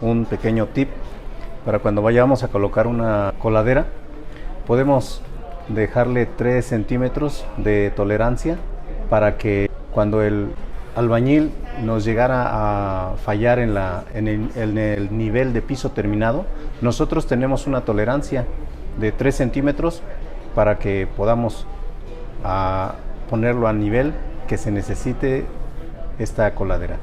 Un pequeño tip para cuando vayamos a colocar una coladera, podemos dejarle 3 centímetros de tolerancia para que cuando el albañil nos llegara a fallar en el nivel de piso terminado, nosotros tenemos una tolerancia de 3 centímetros para que podamos ponerlo al nivel que se necesite esta coladera.